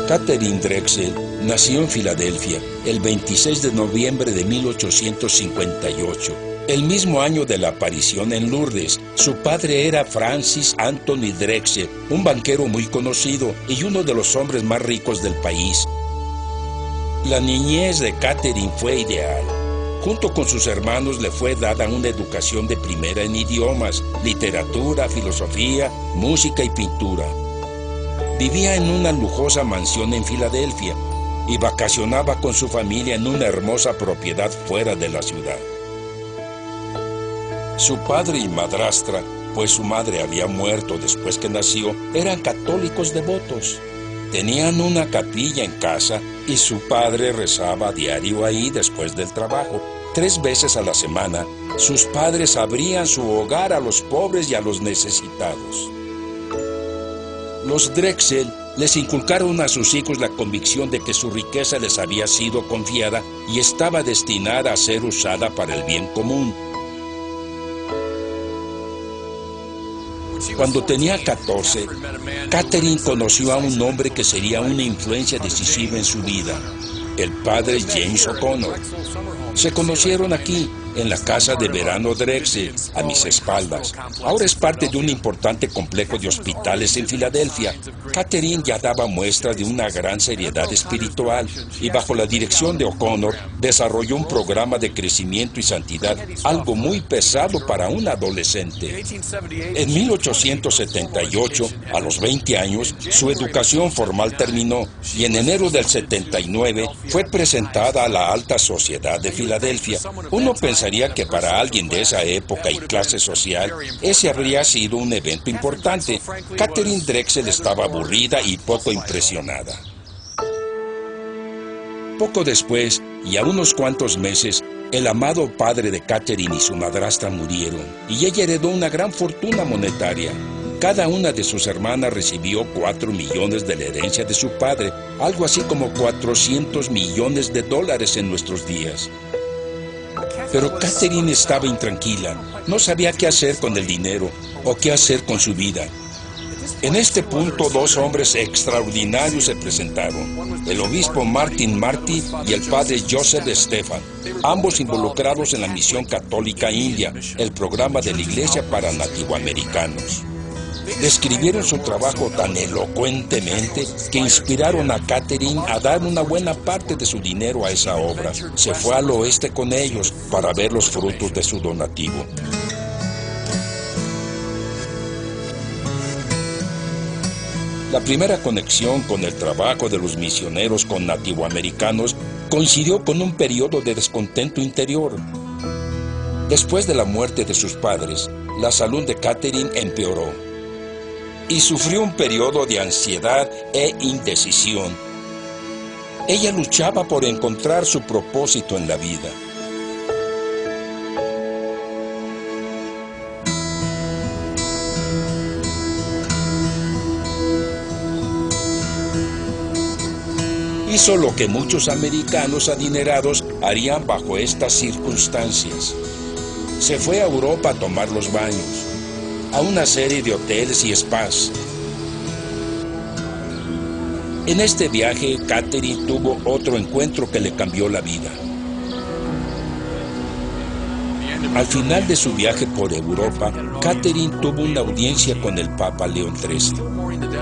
Catherine Drexel nació en Filadelfia el 26 de noviembre de 1858, el mismo año de la aparición en Lourdes. Su padre era Francis Anthony Drexel, un banquero muy conocido y uno de los hombres más ricos del país. La niñez de Catherine fue ideal. Junto con sus hermanos le fue dada una educación de primera en idiomas, literatura, filosofía, música y pintura. Vivía en una lujosa mansión en Filadelfia y vacacionaba con su familia en una hermosa propiedad fuera de la ciudad. Su padre y madrastra, pues su madre había muerto después que nació, eran católicos devotos. Tenían una capilla en casa y su padre rezaba a diario ahí después del trabajo. 3 veces a la semana, sus padres abrían su hogar a los pobres y a los necesitados. Los Drexel les inculcaron a sus hijos la convicción de que su riqueza les había sido confiada y estaba destinada a ser usada para el bien común. Cuando tenía 14, Catherine conoció a un hombre que sería una influencia decisiva en su vida, el padre James O'Connor. Se conocieron aquí, en la casa de verano Drexel, a mis espaldas. Ahora es parte de un importante complejo de hospitales en Filadelfia. Catherine ya daba muestras de una gran seriedad espiritual y bajo la dirección de O'Connor desarrolló un programa de crecimiento y santidad, algo muy pesado para un adolescente. En 1878, a los 20 años, su educación formal terminó y en enero del 79 fue presentada a la alta sociedad de Filadelfia. Uno pensaría que para alguien de esa época y clase social, ese habría sido un evento importante. Catherine Drexel estaba aburrida y poco impresionada. Poco después, y a unos cuantos meses, el amado padre de Catherine y su madrastra murieron, y ella heredó una gran fortuna monetaria. Cada una de sus hermanas recibió 4 millones de la herencia de su padre, algo así como 400 millones de dólares en nuestros días. Pero Catherine estaba intranquila, no sabía qué hacer con el dinero o qué hacer con su vida. En este punto, 2 hombres extraordinarios se presentaron, el obispo Martin Marty y el padre Joseph Stephan, ambos involucrados en la misión católica india, el programa de la iglesia para nativoamericanos. Describieron su trabajo tan elocuentemente que inspiraron a Catherine a dar una buena parte de su dinero a esa obra. Se fue al oeste con ellos para ver los frutos de su donativo. La primera conexión con el trabajo de los misioneros con nativoamericanos coincidió con un periodo de descontento interior. Después de la muerte de sus padres, la salud de Catherine empeoró y sufrió un periodo de ansiedad e indecisión. Ella luchaba por encontrar su propósito en la vida. Hizo lo que muchos americanos adinerados harían bajo estas circunstancias. Se fue a Europa a tomar los baños, a una serie de hoteles y spas. En este viaje, Catherine tuvo otro encuentro que le cambió la vida. Al final de su viaje por Europa, Catherine tuvo una audiencia con el Papa León XIII.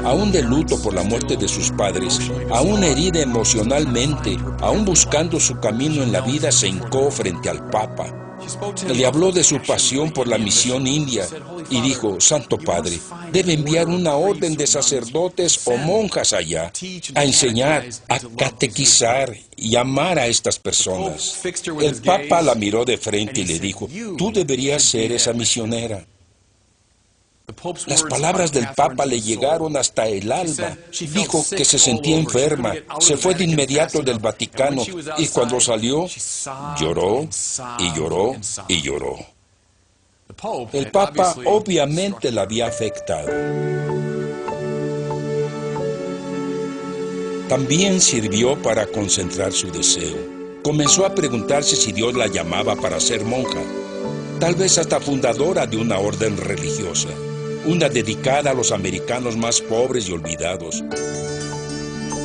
Aún de luto por la muerte de sus padres, aún herida emocionalmente, aún buscando su camino en la vida, se hincó frente al Papa. Le habló de su pasión por la misión india y dijo: Santo Padre, debe enviar una orden de sacerdotes o monjas allá a enseñar, a catequizar y amar a estas personas. El Papa la miró de frente y le dijo: tú deberías ser esa misionera. Las palabras del Papa le llegaron hasta el alma. Dijo que se sentía enferma, se fue de inmediato del Vaticano y cuando salió, lloró y lloró y lloró. El Papa obviamente la había afectado. También sirvió para concentrar su deseo. Comenzó a preguntarse si Dios la llamaba para ser monja, tal vez hasta fundadora de una orden religiosa, una dedicada a los americanos más pobres y olvidados.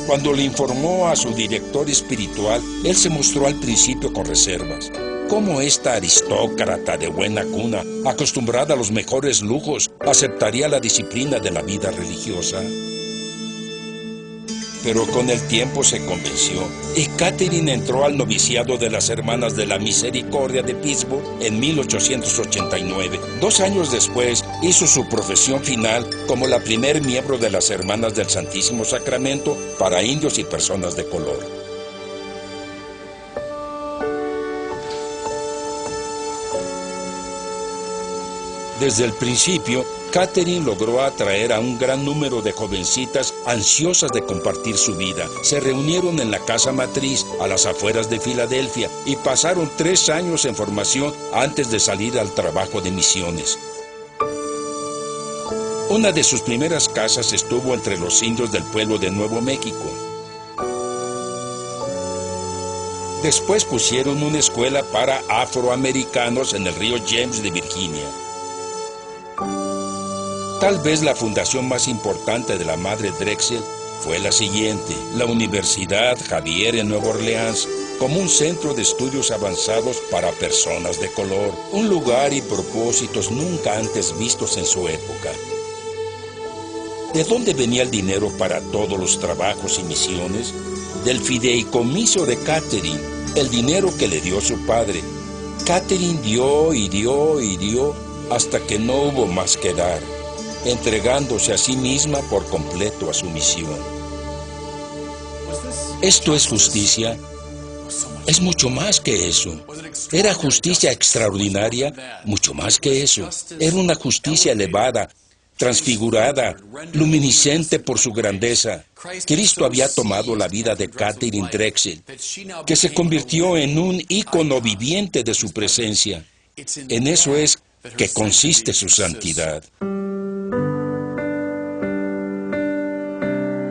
Cuando le informó a su director espiritual, él se mostró al principio con reservas. ¿Cómo esta aristócrata de buena cuna, acostumbrada a los mejores lujos, aceptaría la disciplina de la vida religiosa? Pero con el tiempo se convenció y Catherine entró al noviciado de las Hermanas de la Misericordia de Pittsburgh en 1889. 2 años después hizo su profesión final como la primer miembro de las Hermanas del Santísimo Sacramento para indios y personas de color. Desde el principio, Catherine logró atraer a un gran número de jovencitas ansiosas de compartir su vida. Se reunieron en la casa matriz a las afueras de Filadelfia y pasaron 3 años en formación antes de salir al trabajo de misiones. Una de sus primeras casas estuvo entre los indios del pueblo de Nuevo México. Después pusieron una escuela para afroamericanos en el río James de Virginia. Tal vez la fundación más importante de la Madre Drexel fue la siguiente: la Universidad Xavier en Nueva Orleans, como un centro de estudios avanzados para personas de color, un lugar y propósitos nunca antes vistos en su época. ¿De dónde venía el dinero para todos los trabajos y misiones? Del fideicomiso de Catherine, el dinero que le dio su padre. Catherine dio y dio y dio hasta que no hubo más que dar, entregándose a sí misma por completo a su misión. ¿Esto es justicia? Es mucho más que eso. ¿Era justicia extraordinaria? Mucho más que eso. Era una justicia elevada, transfigurada, luminiscente por su grandeza. Cristo había tomado la vida de Catherine Drexel, que se convirtió en un ícono viviente de su presencia. En eso es que consiste su santidad.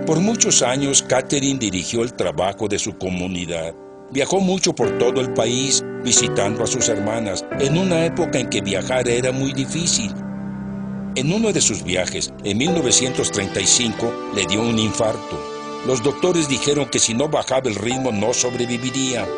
Por muchos años, Catherine dirigió el trabajo de su comunidad. Viajó mucho por todo el país, visitando a sus hermanas, en una época en que viajar era muy difícil. En uno de sus viajes, en 1935, le dio un infarto. Los doctores dijeron que si no bajaba el ritmo no sobreviviría.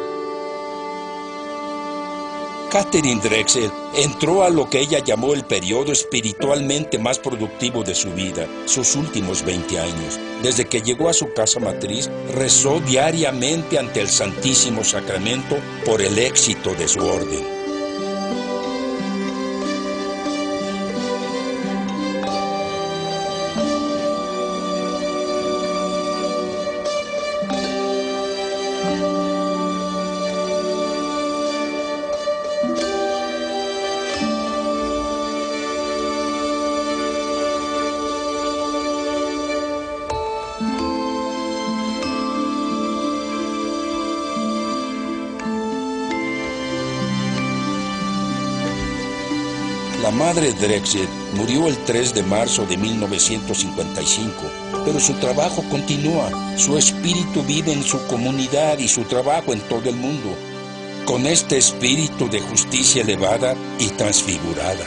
Catherine Drexel entró a lo que ella llamó el periodo espiritualmente más productivo de su vida, sus últimos 20 años. Desde que llegó a su casa matriz, rezó diariamente ante el Santísimo Sacramento por el éxito de su orden. La madre Drexel murió el 3 de marzo de 1955, pero su trabajo continúa. Su espíritu vive en su comunidad y su trabajo en todo el mundo, con este espíritu de justicia elevada y transfigurada.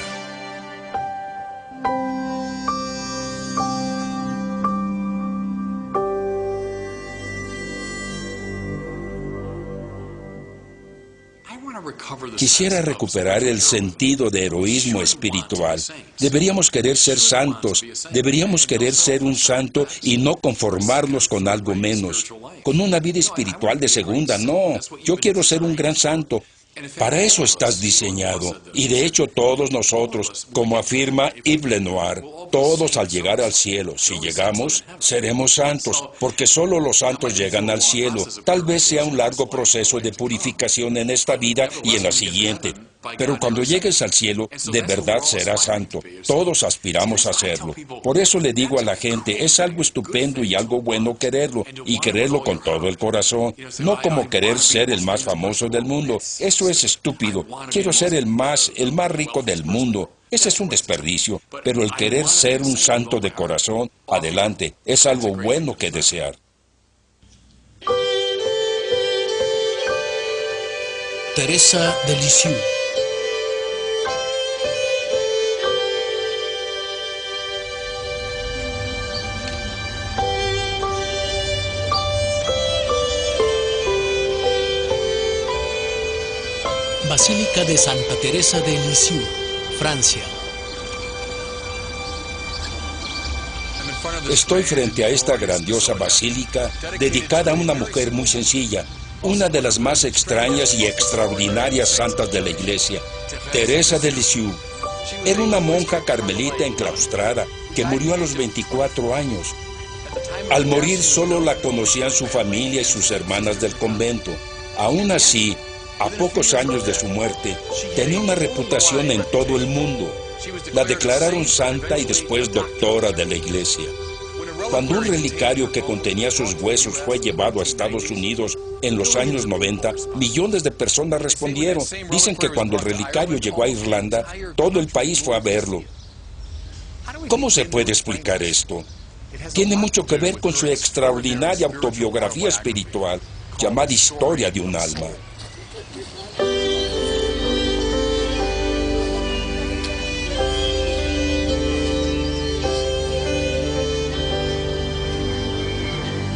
Quisiera recuperar el sentido de heroísmo espiritual. Deberíamos querer ser santos, deberíamos querer ser un santo y no conformarnos con algo menos, con una vida espiritual de segunda. No, yo quiero ser un gran santo. Para eso estás diseñado. Y de hecho todos nosotros, como afirma Yves Lenoir, todos al llegar al cielo, si llegamos, seremos santos, porque solo los santos llegan al cielo. Tal vez sea un largo proceso de purificación en esta vida y en la siguiente. Pero cuando llegues al cielo, de verdad serás santo. Todos aspiramos a serlo. Por eso le digo a la gente, es algo estupendo y algo bueno quererlo, y quererlo con todo el corazón. No como querer ser el más famoso del mundo. Eso es estúpido. Quiero ser el más rico del mundo. Ese es un desperdicio. Pero el querer ser un santo de corazón, adelante, es algo bueno que desear. Teresa de Lisieux. Basílica de Santa Teresa de Lisieux, Francia. Estoy frente a esta grandiosa basílica dedicada a una mujer muy sencilla, una de las más extrañas y extraordinarias santas de la Iglesia, Teresa de Lisieux. Era una monja carmelita enclaustrada que murió a los 24 años. Al morir solo la conocían su familia y sus hermanas del convento. Aún así, a pocos años de su muerte, tenía una reputación en todo el mundo. La declararon santa y después doctora de la Iglesia. Cuando un relicario que contenía sus huesos fue llevado a Estados Unidos en los años 90, millones de personas respondieron. Dicen que cuando el relicario llegó a Irlanda, todo el país fue a verlo. ¿Cómo se puede explicar esto? Tiene mucho que ver con su extraordinaria autobiografía espiritual, llamada Historia de un alma.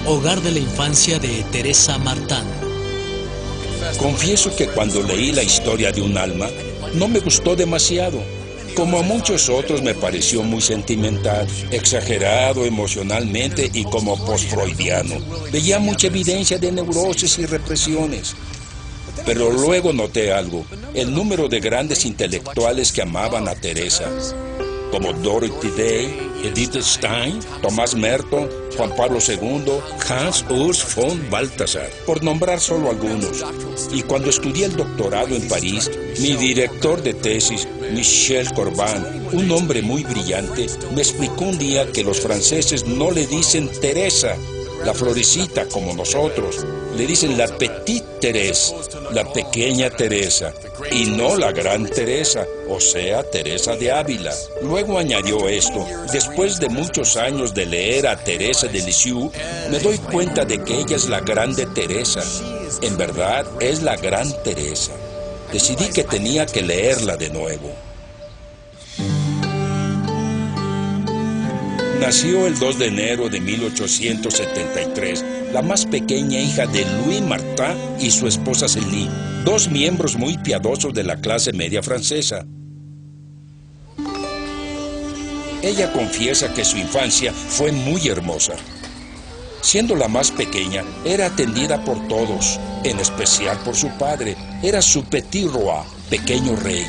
Hogar de la infancia de Teresa Martin. Confieso que cuando leí la Historia de un alma, no me gustó demasiado. Como a muchos otros me pareció muy sentimental, exagerado emocionalmente y como post-freudiano. Veía mucha evidencia de neurosis y represiones. Pero luego noté algo, el número de grandes intelectuales que amaban a Teresa, como Dorothy Day, Edith Stein, Tomás Merton, Juan Pablo II, Hans Urs von Balthasar, por nombrar solo algunos. Y cuando estudié el doctorado en París, mi director de tesis, Michel Corbin, un hombre muy brillante, me explicó un día que los franceses no le dicen Teresa, la florecita, como nosotros. Le dicen la Petite Thérèse, la pequeña Teresa, y no la gran Teresa, o sea, Teresa de Ávila. Luego añadió esto: después de muchos años de leer a Teresa de Lisieux, me doy cuenta de que ella es la grande Teresa. En verdad, es la gran Teresa. Decidí que tenía que leerla de nuevo. Nació el 2 de enero de 1873, la más pequeña hija de Louis Martin y su esposa Céline, dos miembros muy piadosos de la clase media francesa. Ella confiesa que su infancia fue muy hermosa. Siendo la más pequeña, era atendida por todos, en especial por su padre. Era su petit roi, pequeño rey.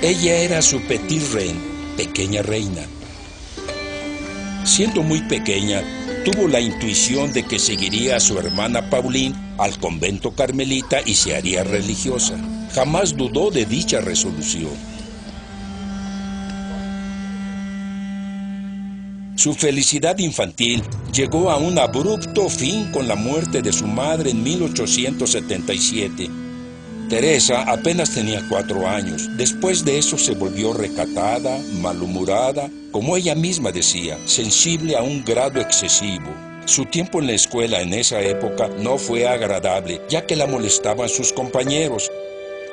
Ella era su petit reine, pequeña reina. Siendo muy pequeña, tuvo la intuición de que seguiría a su hermana Pauline al convento carmelita y se haría religiosa. Jamás dudó de dicha resolución. Su felicidad infantil llegó a un abrupto fin con la muerte de su madre en 1877. Teresa apenas tenía 4 años. Después de eso se volvió recatada, malhumorada, como ella misma decía, sensible a un grado excesivo. Su tiempo en la escuela en esa época no fue agradable, ya que la molestaban sus compañeros.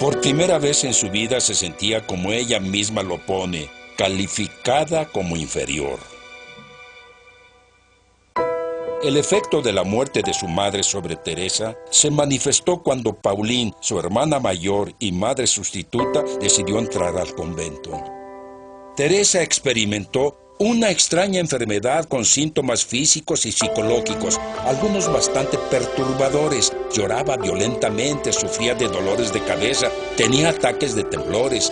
Por primera vez en su vida se sentía, como ella misma lo pone, calificada como inferior. El efecto de la muerte de su madre sobre Teresa se manifestó cuando Pauline, su hermana mayor y madre sustituta, decidió entrar al convento. Teresa experimentó una extraña enfermedad con síntomas físicos y psicológicos, algunos bastante perturbadores. Lloraba violentamente, sufría de dolores de cabeza, tenía ataques de temblores.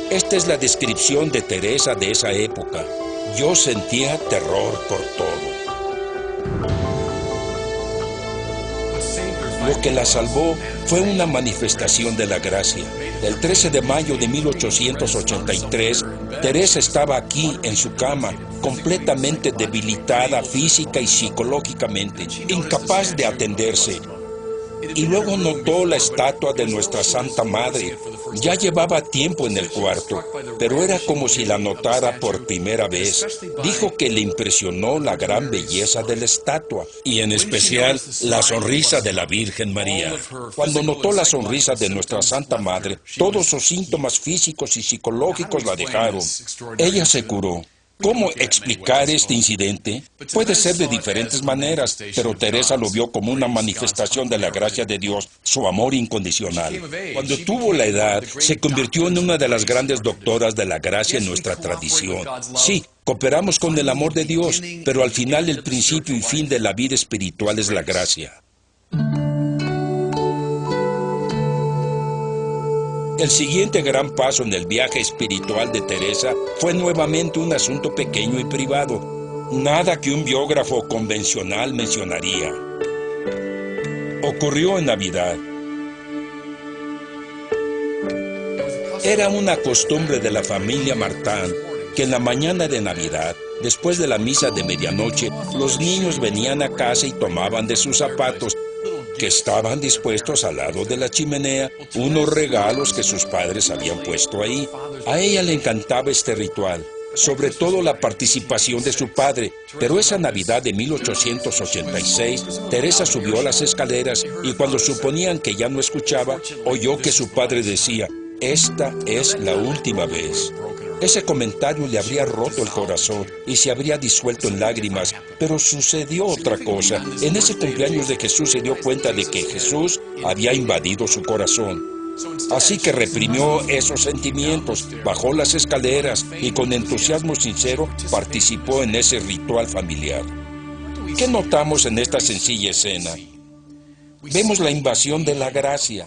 Esta es la descripción de Teresa de esa época. Yo sentía terror por todo. Lo que la salvó fue una manifestación de la gracia. El 13 de mayo de 1883, Teresa estaba aquí en su cama, completamente debilitada física y psicológicamente, incapaz de atenderse. Y luego notó la estatua de nuestra Santa Madre. Ya llevaba tiempo en el cuarto, pero era como si la notara por primera vez. Dijo que le impresionó la gran belleza de la estatua, y en especial la sonrisa de la Virgen María. Cuando notó la sonrisa de nuestra Santa Madre, todos sus síntomas físicos y psicológicos la dejaron. Ella se curó. ¿Cómo explicar este incidente? Puede ser de diferentes maneras, pero Teresa lo vio como una manifestación de la gracia de Dios, su amor incondicional. Cuando tuvo la edad, se convirtió en una de las grandes doctoras de la gracia en nuestra tradición. Sí, cooperamos con el amor de Dios, pero al final el principio y fin de la vida espiritual es la gracia. El siguiente gran paso en el viaje espiritual de Teresa fue nuevamente un asunto pequeño y privado, nada que un biógrafo convencional mencionaría. Ocurrió en Navidad. Era una costumbre de la familia Martán que en la mañana de Navidad, después de la misa de medianoche, los niños venían a casa y tomaban de sus zapatos, que estaban dispuestos al lado de la chimenea, unos regalos que sus padres habían puesto ahí. A ella le encantaba este ritual, sobre todo la participación de su padre, pero esa Navidad de 1886, Teresa subió a las escaleras y cuando suponían que ya no escuchaba, oyó que su padre decía: "Esta es la última vez". Ese comentario le habría roto el corazón y se habría disuelto en lágrimas, pero sucedió otra cosa. En ese cumpleaños de Jesús se dio cuenta de que Jesús había invadido su corazón. Así que reprimió esos sentimientos, bajó las escaleras y con entusiasmo sincero participó en ese ritual familiar. ¿Qué notamos en esta sencilla escena? Vemos la invasión de la gracia.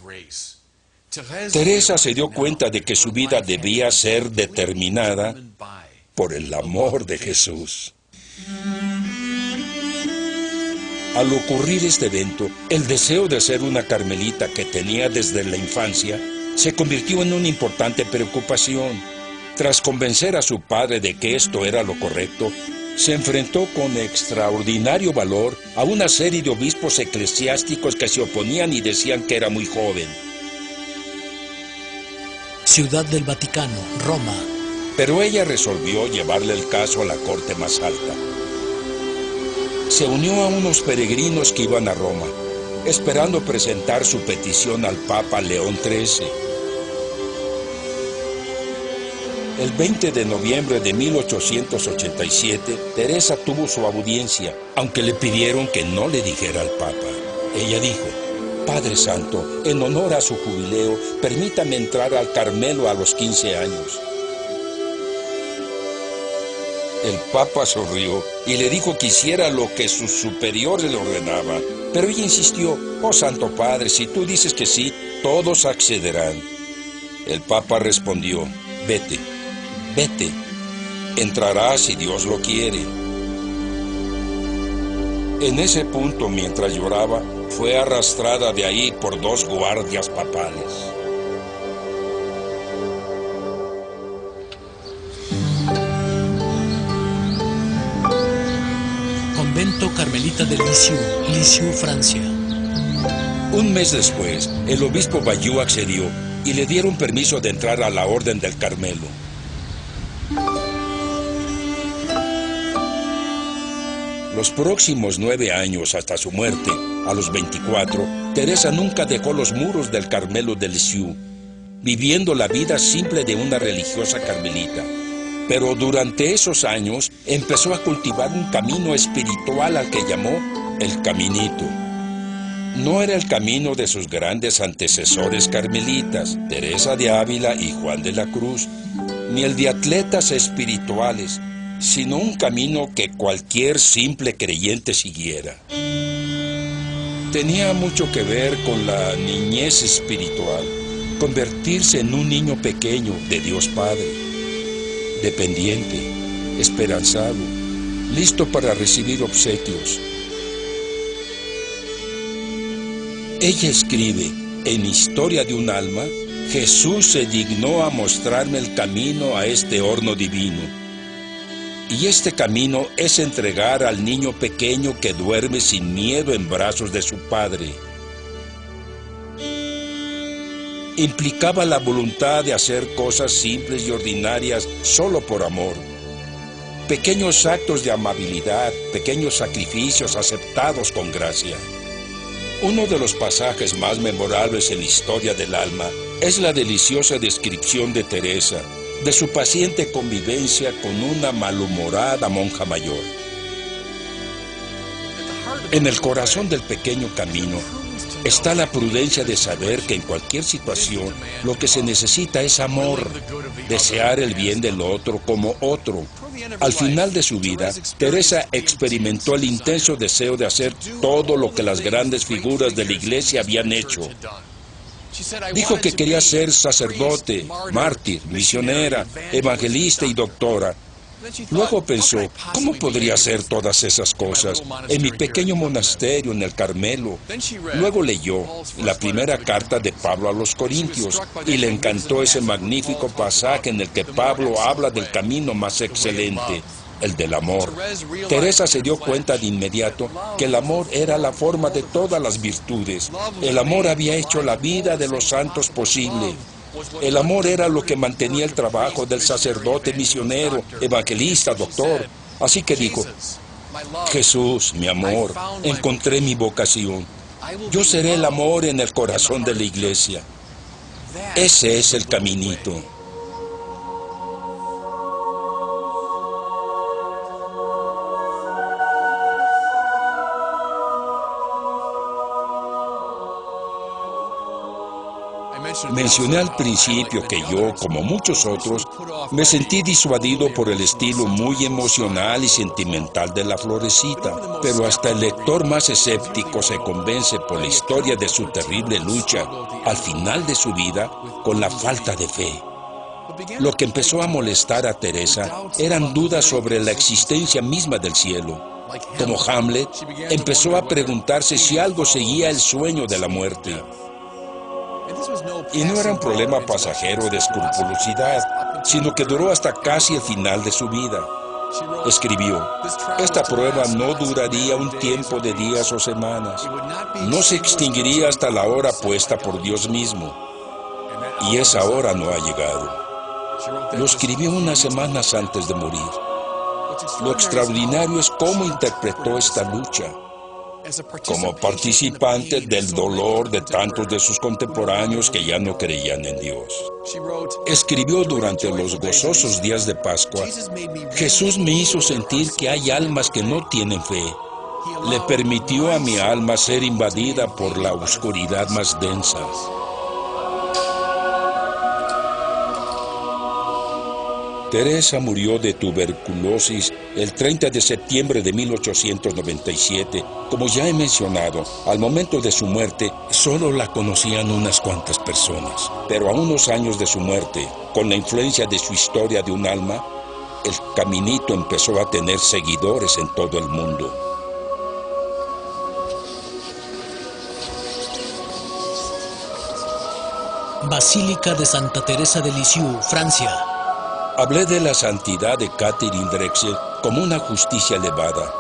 Teresa se dio cuenta de que su vida debía ser determinada por el amor de Jesús. Al ocurrir este evento, el deseo de ser una carmelita que tenía desde la infancia se convirtió en una importante preocupación. Tras convencer a su padre de que esto era lo correcto, se enfrentó con extraordinario valor a una serie de obispos eclesiásticos que se oponían y decían que era muy joven. Ciudad del Vaticano, Roma. Pero ella resolvió llevarle el caso a la corte más alta. Se unió a unos peregrinos que iban a Roma, esperando presentar su petición al Papa León XIII. El 20 de noviembre de 1887, Teresa tuvo su audiencia, aunque le pidieron que no le dijera al Papa. Ella dijo: "Padre Santo, en honor a su jubileo, permítame entrar al Carmelo a los 15 años. El Papa sonrió y le dijo que hiciera lo que sus superiores le ordenaban, pero ella insistió: "Oh Santo Padre, si tú dices que sí, todos accederán". El Papa respondió: "Vete, vete, entrarás si Dios lo quiere". En ese punto, mientras lloraba, fue arrastrada de ahí por 2 guardias papales. Convento Carmelita de Lisieux, Francia. Un mes después, el obispo Bayeux accedió y le dieron permiso de entrar a la Orden del Carmelo. Los próximos 9 años hasta su muerte, a los 24, Teresa nunca dejó los muros del Carmelo de Lisieux, viviendo la vida simple de una religiosa carmelita. Pero durante esos años empezó a cultivar un camino espiritual al que llamó el Caminito. No era el camino de sus grandes antecesores carmelitas, Teresa de Ávila y Juan de la Cruz, ni el de atletas espirituales, sino un camino que cualquier simple creyente siguiera. Tenía mucho que ver con la niñez espiritual, convertirse en un niño pequeño de Dios Padre, dependiente, esperanzado, listo para recibir obsequios. Ella escribe: "En Historia de un alma, Jesús se dignó a mostrarme el camino a este horno divino. Y este camino es entregar al niño pequeño que duerme sin miedo en brazos de su padre". Implicaba la voluntad de hacer cosas simples y ordinarias solo por amor. Pequeños actos de amabilidad, pequeños sacrificios aceptados con gracia. Uno de los pasajes más memorables en la Historia del alma es la deliciosa descripción de Teresa, de su paciente convivencia con una malhumorada monja mayor. En el corazón del pequeño camino está la prudencia de saber que en cualquier situación lo que se necesita es amor, desear el bien del otro como otro. Al final de su vida, Teresa experimentó el intenso deseo de hacer todo lo que las grandes figuras de la Iglesia habían hecho. Dijo que quería ser sacerdote, mártir, misionera, evangelista y doctora. Luego pensó, ¿cómo podría hacer todas esas cosas en mi pequeño monasterio en el Carmelo? Luego leyó la primera carta de Pablo a los Corintios y le encantó ese magnífico pasaje en el que Pablo habla del camino más excelente, el del amor. Teresa se dio cuenta de inmediato que el amor era la forma de todas las virtudes. El amor había hecho la vida de los santos posible. El amor era lo que mantenía el trabajo del sacerdote, misionero, evangelista, doctor. Así que dijo, Jesús, mi amor, encontré mi vocación. Yo seré el amor en el corazón de la Iglesia. Ese es el caminito. Mencioné al principio que yo, como muchos otros, me sentí disuadido por el estilo muy emocional y sentimental de la Florecita, pero hasta el lector más escéptico se convence por la historia de su terrible lucha, al final de su vida, con la falta de fe. Lo que empezó a molestar a Teresa eran dudas sobre la existencia misma del cielo. Como Hamlet, empezó a preguntarse si algo seguía el sueño de la muerte. Y no era un problema pasajero de escrupulosidad, sino que duró hasta casi el final de su vida. Escribió, esta prueba no duraría un tiempo de días o semanas, no se extinguiría hasta la hora puesta por Dios mismo, y esa hora no ha llegado. Lo escribió unas semanas antes de morir. Lo extraordinario es cómo interpretó esta lucha. Como participante del dolor de tantos de sus contemporáneos que ya no creían en Dios. Escribió durante los gozosos días de Pascua, Jesús me hizo sentir que hay almas que no tienen fe. Le permitió a mi alma ser invadida por la oscuridad más densa. Teresa murió de tuberculosis el 30 de septiembre de 1897. Como ya he mencionado, al momento de su muerte, solo la conocían unas cuantas personas. Pero a unos años de su muerte, con la influencia de su historia de un alma, el caminito empezó a tener seguidores en todo el mundo. Basílica de Santa Teresa de Lisieux, Francia. Hablé de la santidad de Catherine Drexel como una justicia elevada.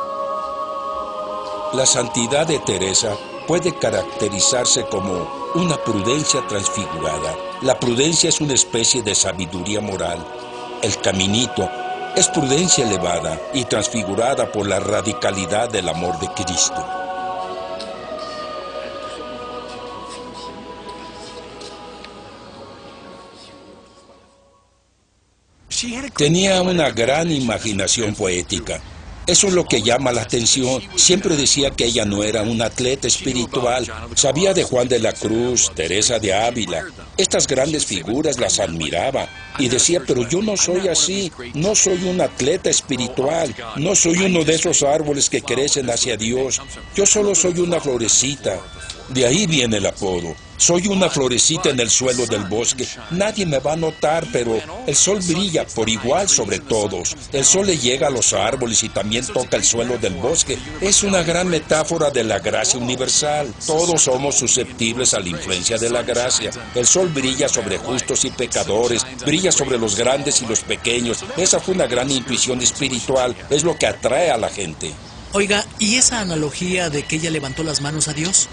La santidad de Teresa puede caracterizarse como una prudencia transfigurada. La prudencia es una especie de sabiduría moral. El caminito es prudencia elevada y transfigurada por la radicalidad del amor de Cristo. Tenía una gran imaginación poética. Eso es lo que llama la atención. Siempre decía que ella no era una atleta espiritual. Sabía de Juan de la Cruz, Teresa de Ávila. Estas grandes figuras las admiraba. Y decía, pero yo no soy así. No soy un atleta espiritual. No soy uno de esos árboles que crecen hacia Dios. Yo solo soy una florecita. De ahí viene el apodo. Soy una florecita en el suelo del bosque. Nadie me va a notar, pero el sol brilla por igual sobre todos. El sol le llega a los árboles y también toca el suelo del bosque. Es una gran metáfora de la gracia universal. Todos somos susceptibles a la influencia de la gracia. El sol brilla sobre justos y pecadores, brilla sobre los grandes y los pequeños. Esa fue una gran intuición espiritual. Es lo que atrae a la gente. Oiga, ¿y esa analogía de que ella levantó las manos a Dios?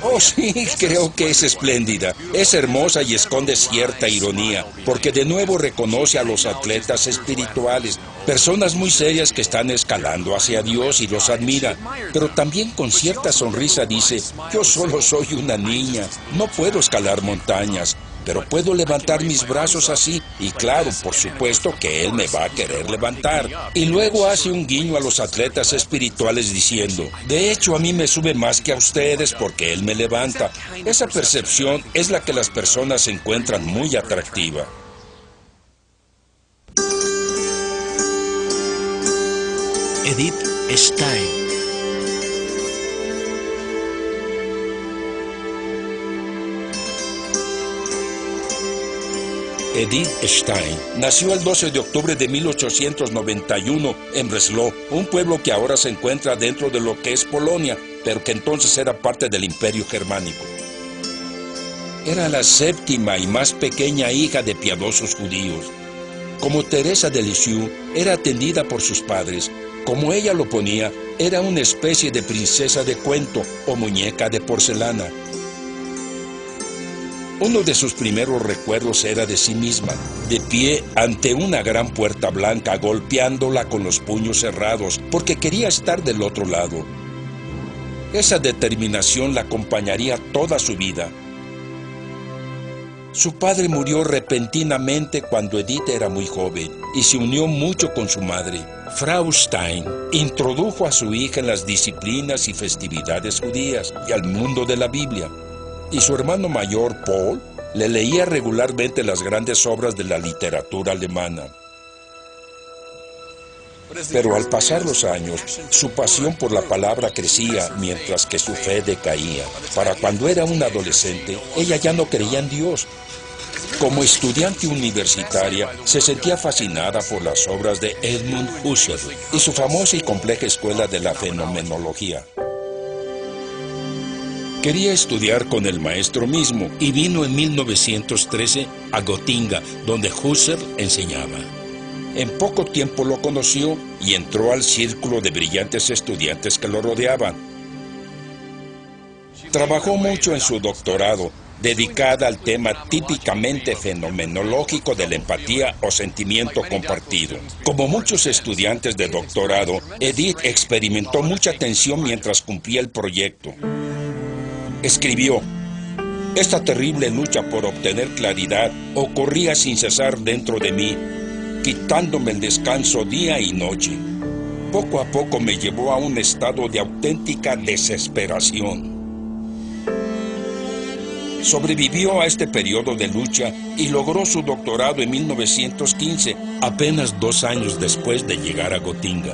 Oh, sí, creo que es espléndida. Es hermosa y esconde cierta ironía, porque de nuevo reconoce a los atletas espirituales, personas muy serias que están escalando hacia Dios y los admira, pero también con cierta sonrisa dice, yo solo soy una niña, no puedo escalar montañas. pero puedo levantar mis brazos así, y claro, por supuesto que él me va a querer levantar. Y luego hace un guiño a los atletas espirituales diciendo, de hecho a mí me sube más que a ustedes porque él me levanta. Esa percepción es la que las personas encuentran muy atractiva. Edith Stein. Edith Stein nació el 12 de octubre de 1891 en Breslau, un pueblo que ahora se encuentra dentro de lo que es Polonia, pero que entonces era parte del Imperio Germánico. Era la séptima y más pequeña hija de piadosos judíos. Como Teresa de Lisieux, era atendida por sus padres. Como ella lo ponía, era una especie de princesa de cuento o muñeca de porcelana. Uno de sus primeros recuerdos era de sí misma, de pie ante una gran puerta blanca, golpeándola con los puños cerrados, porque quería estar del otro lado. Esa determinación la acompañaría toda su vida. Su padre murió repentinamente cuando Edith era muy joven y se unió mucho con su madre. Frau Stein introdujo a su hija en las disciplinas y festividades judías y al mundo de la Biblia. Y su hermano mayor, Paul, le leía regularmente las grandes obras de la literatura alemana. Pero al pasar los años, su pasión por la palabra crecía mientras que su fe decaía. Para cuando era una adolescente, ella ya no creía en Dios. Como estudiante universitaria, se sentía fascinada por las obras de Edmund Husserl y su famosa y compleja escuela de la fenomenología. Quería estudiar con el maestro mismo y vino en 1913 a Gotinga, donde Husserl enseñaba. En poco tiempo lo conoció y entró al círculo de brillantes estudiantes que lo rodeaban. Trabajó mucho en su doctorado, dedicada al tema típicamente fenomenológico de la empatía o sentimiento compartido. Como muchos estudiantes de doctorado, Edith experimentó mucha tensión mientras cumplía el proyecto. Escribió, esta terrible lucha por obtener claridad ocurría sin cesar dentro de mí, quitándome el descanso día y noche. Poco a poco me llevó a un estado de auténtica desesperación. Sobrevivió a este periodo de lucha y logró su doctorado en 1915, apenas 2 años después de llegar a Gotinga.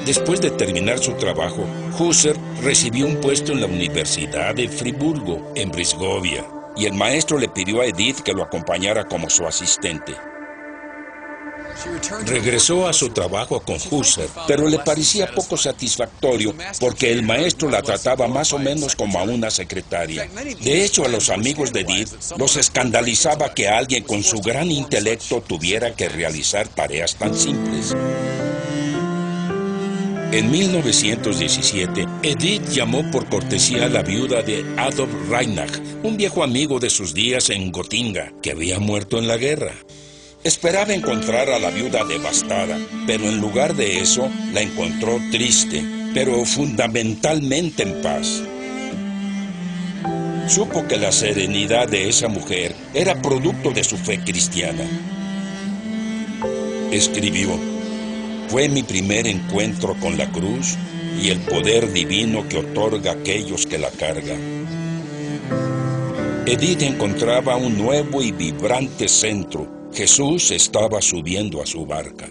Después de terminar su trabajo, Husserl recibió un puesto en la Universidad de Friburgo, en Brisgovia, y el maestro le pidió a Edith que lo acompañara como su asistente. Regresó a su trabajo con Husserl, pero le parecía poco satisfactorio porque el maestro la trataba más o menos como a una secretaria. De hecho, a los amigos de Edith los escandalizaba que alguien con su gran intelecto tuviera que realizar tareas tan simples. En 1917, Edith llamó por cortesía a la viuda de Adolf Reinach, un viejo amigo de sus días en Gotinga, que había muerto en la guerra. Esperaba encontrar a la viuda devastada, pero en lugar de eso, la encontró triste, pero fundamentalmente en paz. Supo que la serenidad de esa mujer era producto de su fe cristiana. Escribió, fue mi primer encuentro con la cruz y el poder divino que otorga a aquellos que la cargan. Edith encontraba un nuevo y vibrante centro. Jesús estaba subiendo a su barca.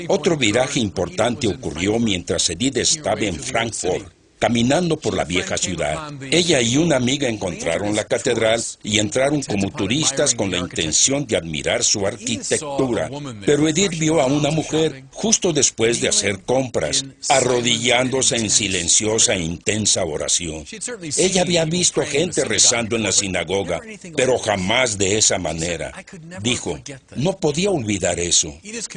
Otro viraje importante ocurrió mientras Edith estaba en Frankfurt, caminando por la vieja ciudad. Ella y una amiga encontraron la catedral y entraron como turistas con la intención de admirar su arquitectura. Pero Edith vio a una mujer justo después de hacer compras, arrodillándose en silenciosa e intensa oración. Ella había visto gente rezando en la sinagoga, pero jamás de esa manera. Dijo, no podía olvidar eso.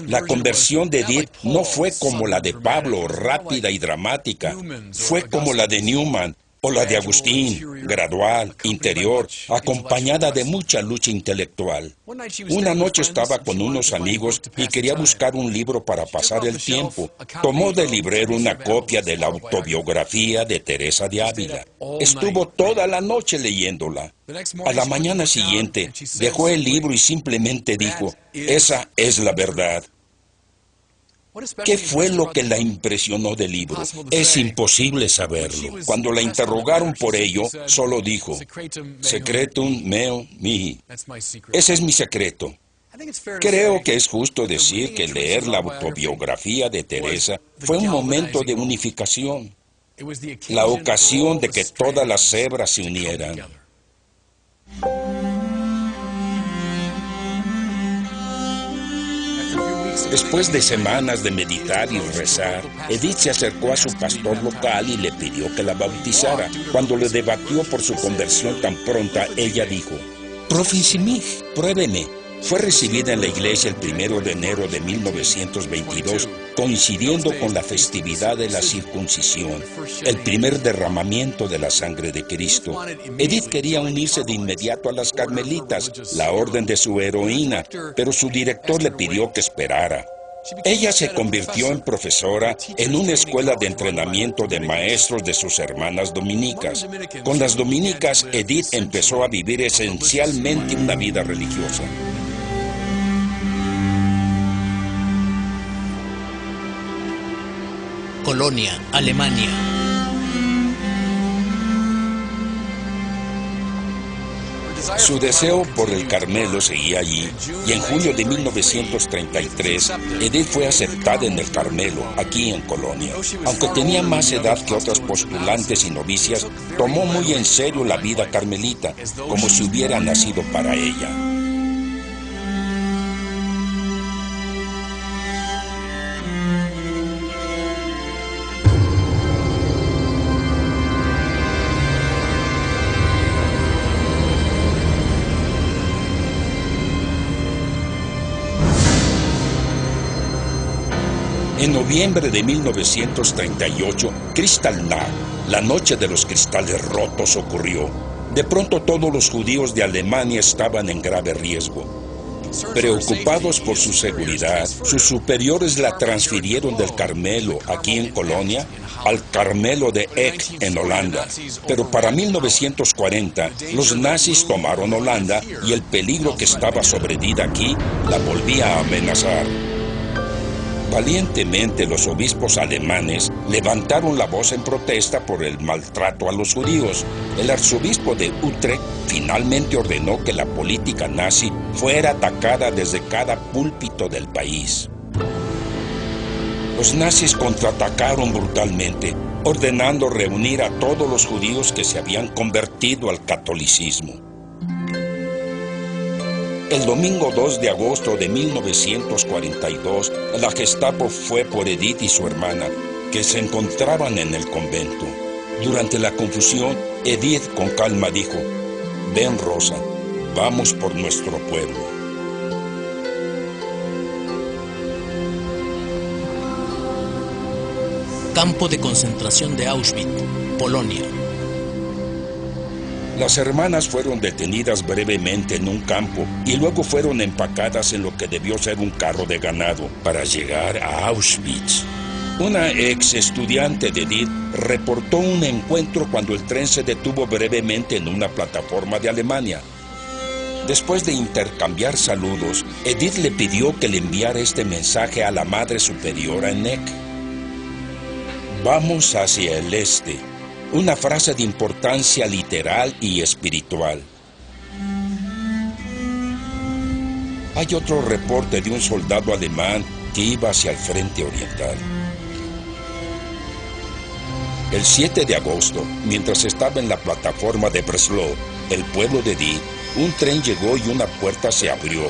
La conversión de Edith no fue como la de Pablo, rápida y dramática. Fue como la de Newman O la de Agustín, gradual, interior, acompañada de mucha lucha intelectual. Una noche estaba con unos amigos y quería buscar un libro para pasar el tiempo. Tomó del librero una copia de la autobiografía de Teresa de Ávila. Estuvo toda la noche leyéndola. A la mañana siguiente, dejó el libro y simplemente dijo, esa es la verdad. ¿Qué fue lo que la impresionó del libro? Es imposible saberlo. Cuando la interrogaron por ello, solo dijo, Secretum meo mihi. Ese es mi secreto. Creo que es justo decir que leer la autobiografía de Teresa fue un momento de unificación, la ocasión de que todas las hebras se unieran. Después de semanas de meditar y rezar, Edith se acercó a su pastor local y le pidió que la bautizara. Cuando le debatió por su conversión tan pronta, ella dijo, Profisimig, pruébeme. Fue recibida en la iglesia el 1 de enero de 1922, coincidiendo con la festividad de la circuncisión, el primer derramamiento de la sangre de Cristo. Edith quería unirse de inmediato a las carmelitas, la orden de su heroína, pero su director le pidió que esperara. Ella se convirtió en profesora en una escuela de entrenamiento de maestros de sus hermanas dominicas. Con las dominicas, Edith empezó a vivir esencialmente una vida religiosa. Colonia, Alemania. Su deseo por el Carmelo seguía allí, y en julio de 1933, Edith fue aceptada en el Carmelo, aquí en Colonia. Aunque tenía más edad que otras postulantes y novicias, tomó muy en serio la vida carmelita, como si hubiera nacido para ella. En noviembre de 1938, Kristallnacht, la noche de los cristales rotos, ocurrió. De pronto todos los judíos de Alemania estaban en grave riesgo. Preocupados por su seguridad, sus superiores la transfirieron del Carmelo, aquí en Colonia, al Carmelo de Eck, en Holanda. Pero para 1940, los nazis tomaron Holanda y el peligro que estaba sobre Edith aquí la volvía a amenazar. Valientemente los obispos alemanes levantaron la voz en protesta por el maltrato a los judíos. El arzobispo de Utrecht finalmente ordenó que la política nazi fuera atacada desde cada púlpito del país. Los nazis contraatacaron brutalmente, ordenando reunir a todos los judíos que se habían convertido al catolicismo. El domingo 2 de agosto de 1942, la Gestapo fue por Edith y su hermana, que se encontraban en el convento. Durante la confusión, Edith con calma dijo, «Ven, Rosa, vamos por nuestro pueblo». Campo de concentración de Auschwitz, Polonia. Las hermanas fueron detenidas brevemente en un campo y luego fueron empacadas en lo que debió ser un carro de ganado para llegar a Auschwitz. Una ex estudiante de Edith reportó un encuentro cuando el tren se detuvo brevemente en una plataforma de Alemania. Después de intercambiar saludos, Edith le pidió que le enviara este mensaje a la Madre Superiora en Eck. Vamos hacia el este. Una frase de importancia literal y espiritual. Hay otro reporte de un soldado alemán que iba hacia el frente oriental. El 7 de agosto, mientras estaba en la plataforma de Breslau, el pueblo de Edith, un tren llegó y una puerta se abrió,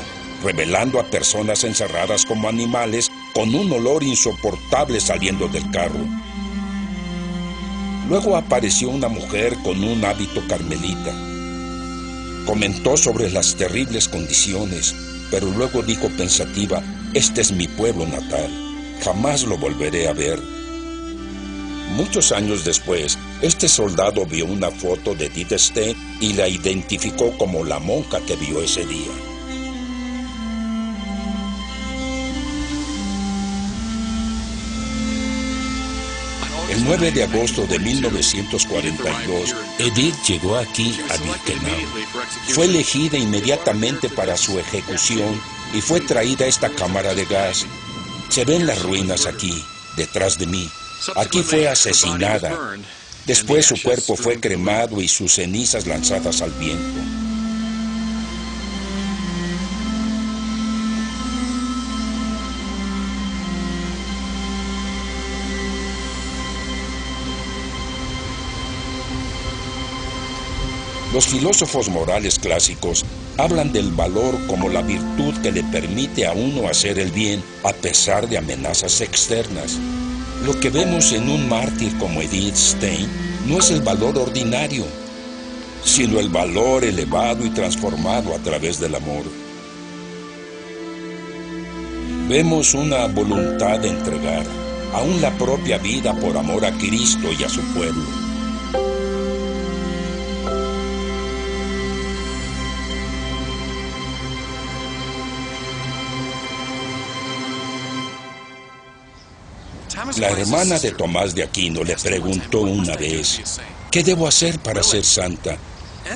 revelando a personas encerradas como animales con un olor insoportable saliendo del carro. Luego apareció una mujer con un hábito carmelita. Comentó sobre las terribles condiciones, pero luego dijo pensativa, «Este es mi pueblo natal, jamás lo volveré a ver». Muchos años después, Este soldado vio una foto de Edith Stein y la identificó como la monja que vio ese día. El 9 de agosto de 1942, Edith llegó aquí a Birkenau. Fue elegida inmediatamente para su ejecución y fue traída a esta cámara de gas. Se ven las ruinas aquí, detrás de mí. Aquí fue asesinada. Después su cuerpo fue cremado y sus cenizas lanzadas al viento. Los filósofos morales clásicos hablan del valor como la virtud que le permite a uno hacer el bien a pesar de amenazas externas. Lo que vemos en un mártir como Edith Stein no es el valor ordinario, sino el valor elevado y transformado a través del amor. Vemos una voluntad de entregar, aún la propia vida por amor a Cristo y a su pueblo. La hermana de Tomás de Aquino le preguntó una vez, ¿qué debo hacer para ser santa?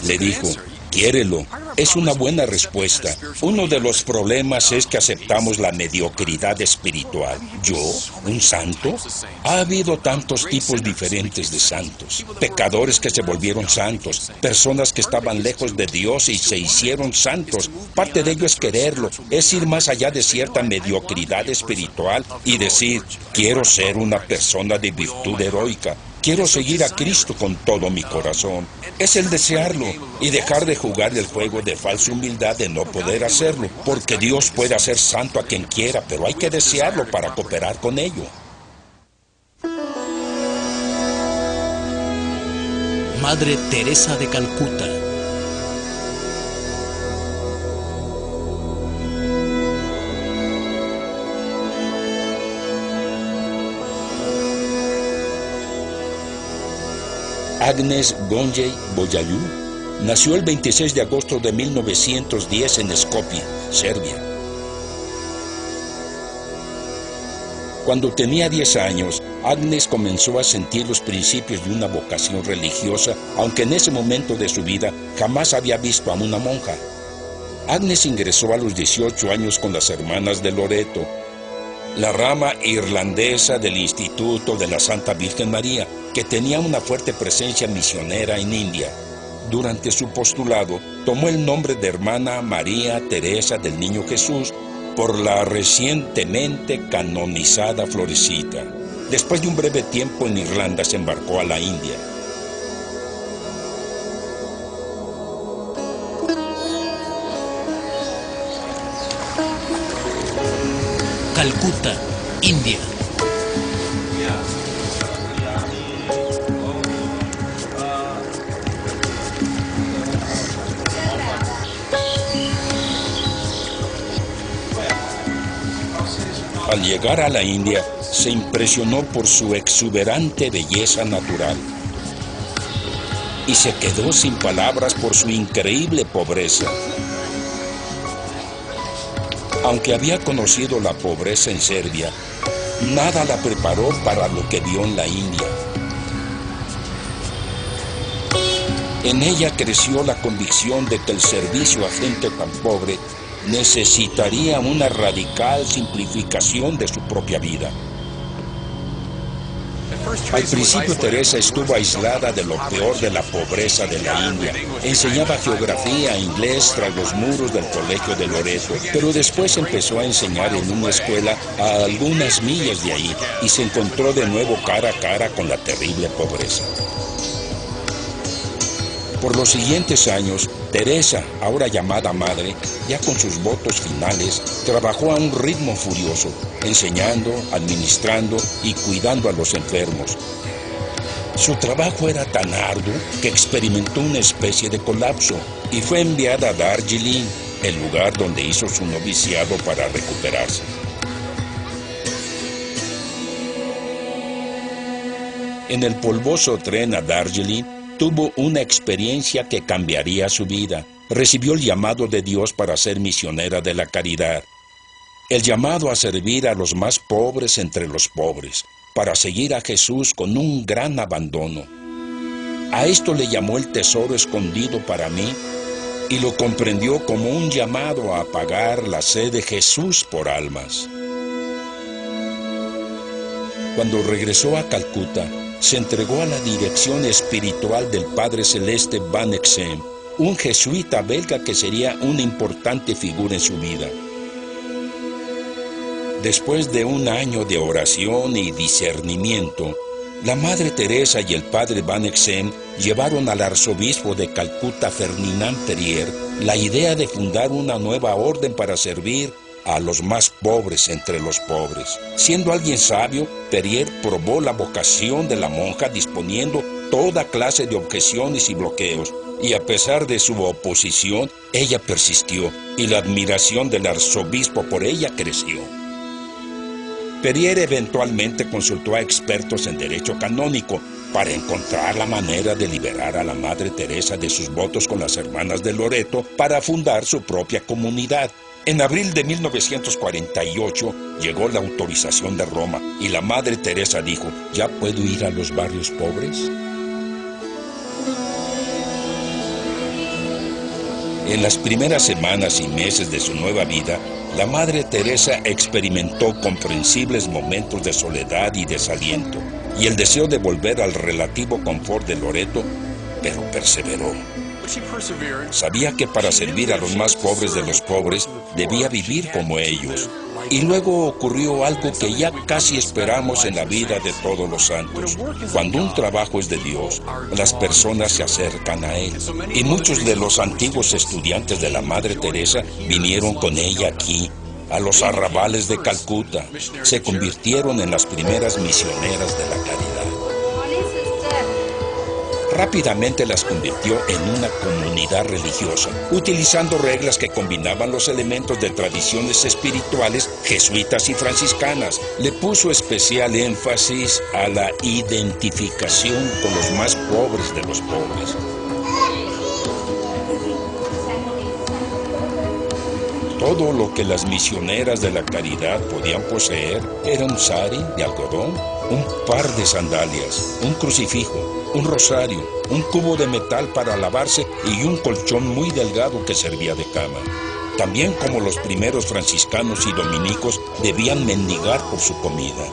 Le dijo, quiérelo. Es una buena respuesta. Uno de los problemas es que aceptamos la mediocridad espiritual. ¿Yo? ¿Un santo? Ha habido tantos tipos diferentes de santos. Pecadores que se volvieron santos. Personas que estaban lejos de Dios y se hicieron santos. Parte de ello es quererlo. Es ir más allá de cierta mediocridad espiritual y decir, quiero ser una persona de virtud heroica. Quiero seguir a Cristo con todo mi corazón. Es el desearlo y dejar de jugar el juego de falsa humildad de no poder hacerlo, porque Dios puede hacer santo a quien quiera, pero hay que desearlo para cooperar con ello. Madre Teresa de Calcuta. Agnes Gonjei Boyayú nació el 26 de agosto de 1910 en Skopje, Serbia. Cuando tenía 10 años, Agnes comenzó a sentir los principios de una vocación religiosa, aunque en ese momento de su vida jamás había visto a una monja. Agnes ingresó a los 18 años con las hermanas de Loreto, la rama irlandesa del Instituto de la Santa Virgen María, que tenía una fuerte presencia misionera en India. Durante su postulado, tomó el nombre de Hermana María Teresa del Niño Jesús por la recientemente canonizada Florecita. Después de un breve tiempo en Irlanda, se embarcó a la India. Calcuta, India. Al llegar a la India, se impresionó por su exuberante belleza natural y se quedó sin palabras por su increíble pobreza. Aunque había conocido la pobreza en Serbia, nada la preparó para lo que vio en la India. En ella creció la convicción de que el servicio a gente tan pobre necesitaría una radical simplificación de su propia vida. Al principio Teresa estuvo aislada de lo peor de la pobreza de la India. Enseñaba geografía e inglés tras los muros del colegio de Loreto, pero después empezó a enseñar en una escuela a algunas millas de ahí y se encontró de nuevo cara a cara con la terrible pobreza. Por los siguientes años, Teresa, ahora llamada madre, ya con sus votos finales, trabajó a un ritmo furioso, enseñando, administrando y cuidando a los enfermos. Su trabajo era tan arduo que experimentó una especie de colapso y fue enviada a Darjeeling, el lugar donde hizo su noviciado para recuperarse. En el polvoso tren a Darjeeling, tuvo una experiencia que cambiaría su vida. Recibió el llamado de Dios para ser misionera de la caridad. El llamado a servir a los más pobres entre los pobres, para seguir a Jesús con un gran abandono. A esto le llamó el tesoro escondido para mí y lo comprendió como un llamado a apagar la sed de Jesús por almas. Cuando regresó a Calcuta, se entregó a la dirección espiritual del Padre Celeste Van Exem, un jesuita belga que sería una importante figura en su vida. Después de un año de oración y discernimiento, la Madre Teresa y el Padre Van Exem llevaron al arzobispo de Calcuta, Ferdinand Perier, la idea de fundar una nueva orden para servir a los más pobres entre los pobres. Siendo alguien sabio, Perier probó la vocación de la monja disponiendo toda clase de objeciones y bloqueos, y a pesar de su oposición, ella persistió, y la admiración del arzobispo por ella creció. Perier eventualmente consultó a expertos en derecho canónico para encontrar la manera de liberar a la Madre Teresa de sus votos con las hermanas de Loreto para fundar su propia comunidad. En abril de 1948 llegó la autorización de Roma y la Madre Teresa dijo: ¿ya puedo ir a los barrios pobres? En las primeras semanas y meses de su nueva vida, la Madre Teresa experimentó comprensibles momentos de soledad y desaliento, y el deseo de volver al relativo confort de Loreto, pero perseveró. Sabía que para servir a los más pobres de los pobres, debía vivir como ellos. Y luego ocurrió algo que ya casi esperamos en la vida de todos los santos. Cuando un trabajo es de Dios, las personas se acercan a él. Y muchos de los antiguos estudiantes de la Madre Teresa vinieron con ella aquí, a los arrabales de Calcuta. Se convirtieron en las primeras misioneras de la caridad. Rápidamente las convirtió en una comunidad religiosa, utilizando reglas que combinaban los elementos de tradiciones espirituales jesuitas y franciscanas. Le puso especial énfasis a la identificación con los más pobres de los pobres. Todo lo que las misioneras de la caridad podían poseer era un sari de algodón, un par de sandalias, un crucifijo, un rosario, un cubo de metal para lavarse y un colchón muy delgado que servía de cama. También, como los primeros franciscanos y dominicos, debían mendigar por su comida.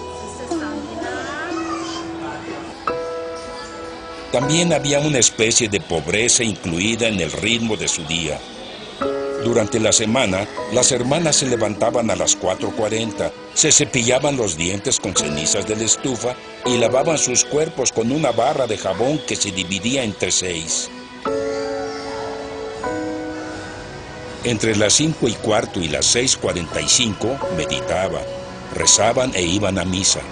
También había una especie de pobreza incluida en el ritmo de su día. Durante la semana, las hermanas se levantaban a las 4:40, se cepillaban los dientes con cenizas de la estufa y lavaban sus cuerpos con una barra de jabón que se dividía entre 6. Entre las 5:15 y las 6:45 meditaban, rezaban e iban a misa.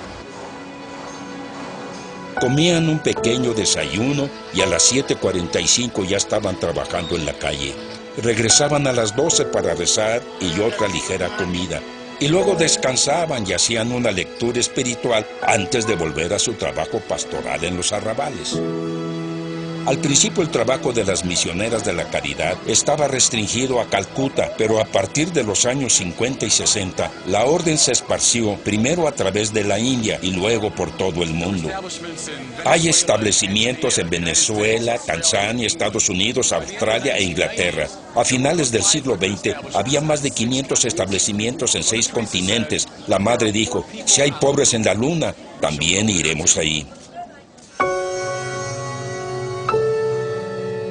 Comían un pequeño desayuno y a las 7:45 ya estaban trabajando en la calle. Regresaban a las 12 para rezar y otra ligera comida, y luego descansaban y hacían una lectura espiritual antes de volver a su trabajo pastoral en los arrabales. Al principio el trabajo de las misioneras de la caridad estaba restringido a Calcuta, pero a partir de los años 50 y 60, la orden se esparció primero a través de la India y luego por todo el mundo. Hay establecimientos en Venezuela, Tanzania, Estados Unidos, Australia e Inglaterra. A finales del siglo XX, había más de 500 establecimientos en 6 continentes. La madre dijo: si hay pobres en la luna, también iremos ahí.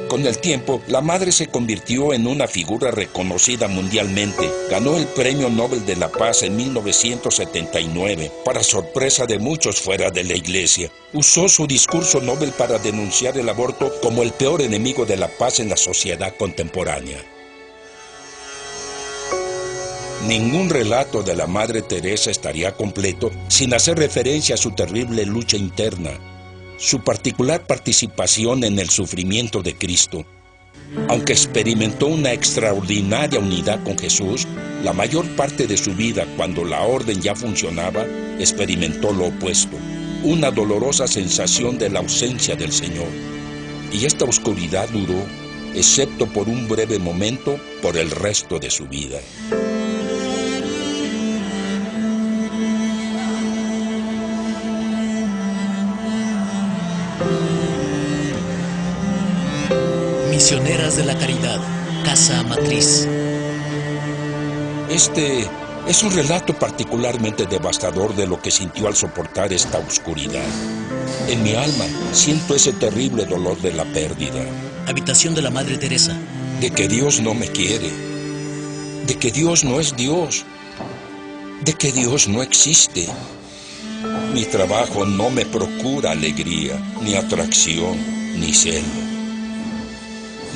Con el tiempo, la madre se convirtió en una figura reconocida mundialmente. Ganó el Premio Nobel de la Paz en 1979, para sorpresa de muchos fuera de la iglesia. Usó su discurso Nobel para denunciar el aborto como el peor enemigo de la paz en la sociedad contemporánea. Ningún relato de la Madre Teresa estaría completo sin hacer referencia a su terrible lucha interna, su particular participación en el sufrimiento de Cristo. Aunque experimentó una extraordinaria unidad con Jesús, la mayor parte de su vida, cuando la orden ya funcionaba, experimentó lo opuesto. una dolorosa sensación de la ausencia del Señor. Y esta oscuridad duró, excepto por un breve momento, por el resto de su vida. Misioneras de la Caridad, Casa Matriz. Este es un relato particularmente devastador de lo que sintió al soportar esta oscuridad. En mi alma siento ese terrible dolor de la pérdida. Habitación de la Madre Teresa. De que Dios no me quiere. De que Dios no es Dios. De que Dios no existe. Mi trabajo no me procura alegría, ni atracción, ni celo.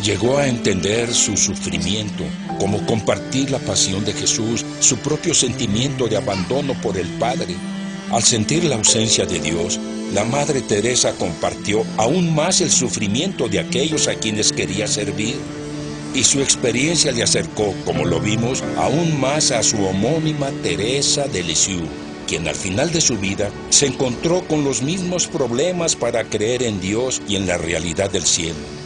Llegó a entender su sufrimiento, como compartir la pasión de Jesús, su propio sentimiento de abandono por el Padre. Al sentir la ausencia de Dios, la Madre Teresa compartió aún más el sufrimiento de aquellos a quienes quería servir. Y su experiencia le acercó, como lo vimos, aún más a su homónima Teresa de Lisieux, quien al final de su vida se encontró con los mismos problemas para creer en Dios y en la realidad del cielo.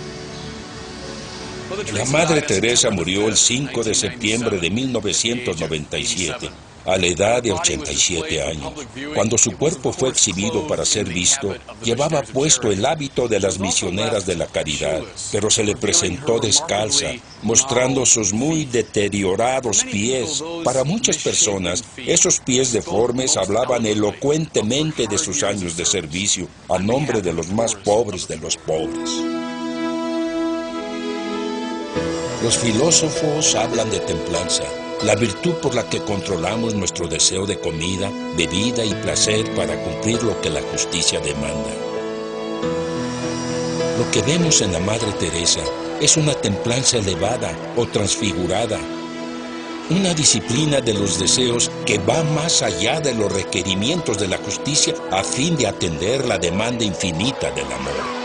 La Madre Teresa murió el 5 de septiembre de 1997, a la edad de 87 años. Cuando su cuerpo fue exhibido para ser visto, llevaba puesto el hábito de las misioneras de la caridad, pero se le presentó descalza, mostrando sus muy deteriorados pies. Para muchas personas, esos pies deformes hablaban elocuentemente de sus años de servicio, a nombre de los más pobres de los pobres. Los filósofos hablan de templanza, la virtud por la que controlamos nuestro deseo de comida, bebida y placer para cumplir lo que la justicia demanda. Lo que vemos en la Madre Teresa es una templanza elevada o transfigurada, una disciplina de los deseos que va más allá de los requerimientos de la justicia a fin de atender la demanda infinita del amor.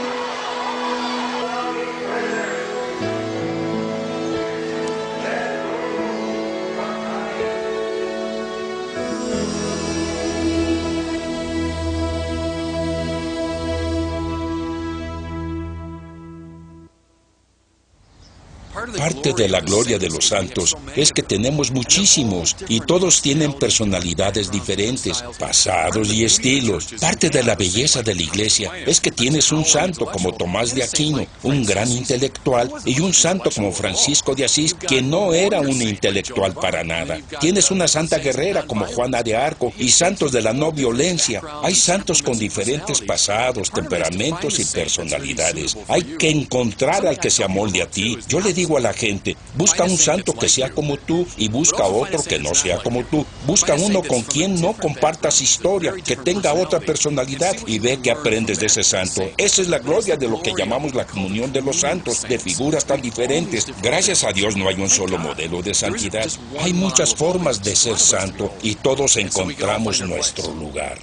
Parte de la gloria de los santos es que tenemos muchísimos y todos tienen personalidades diferentes, pasados y estilos. Parte de la belleza de la Iglesia es que tienes un santo como Tomás de Aquino, un gran intelectual, y un santo como Francisco de Asís, que no era un intelectual para nada. Tienes una santa guerrera como Juana de Arco y santos de la no violencia. Hay santos con diferentes pasados, temperamentos y personalidades. Hay que encontrar al que se amolde a ti. Yo le digo a la gente, busca un santo que sea como tú y busca otro que no sea como tú. Busca uno con quien no compartas historia, que tenga otra personalidad y ve que aprendes de ese santo. Esa es la gloria de lo que llamamos la comunión de los santos, de figuras tan diferentes. Gracias a Dios no hay un solo modelo de santidad. Hay muchas formas de ser santo y todos encontramos nuestro lugar.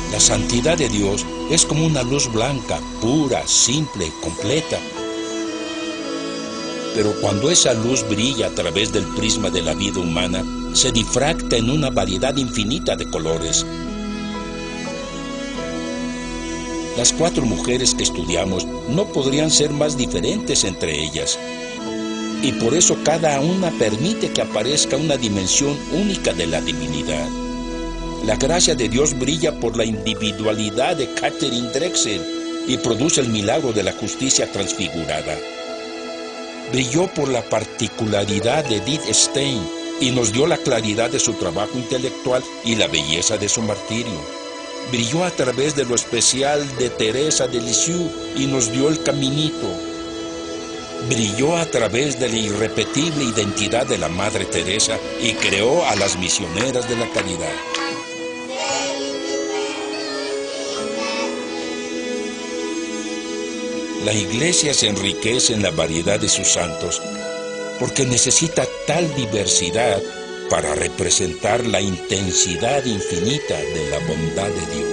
La santidad de Dios es como una luz blanca, pura, simple, completa. Pero cuando esa luz brilla a través del prisma de la vida humana, se difracta en una variedad infinita de colores. Las 4 mujeres que estudiamos no podrían ser más diferentes entre ellas. Y por eso cada una permite que aparezca una dimensión única de la divinidad. La gracia de Dios brilla por la individualidad de Catherine Drexel y produce el milagro de la justicia transfigurada. Brilló por la particularidad de Edith Stein y nos dio la claridad de su trabajo intelectual y la belleza de su martirio. Brilló a través de lo especial de Teresa de Lisieux y nos dio el caminito. Brilló a través de la irrepetible identidad de la Madre Teresa y creó a las misioneras de la caridad. La Iglesia se enriquece en la variedad de sus santos porque necesita tal diversidad para representar la intensidad infinita de la bondad de Dios.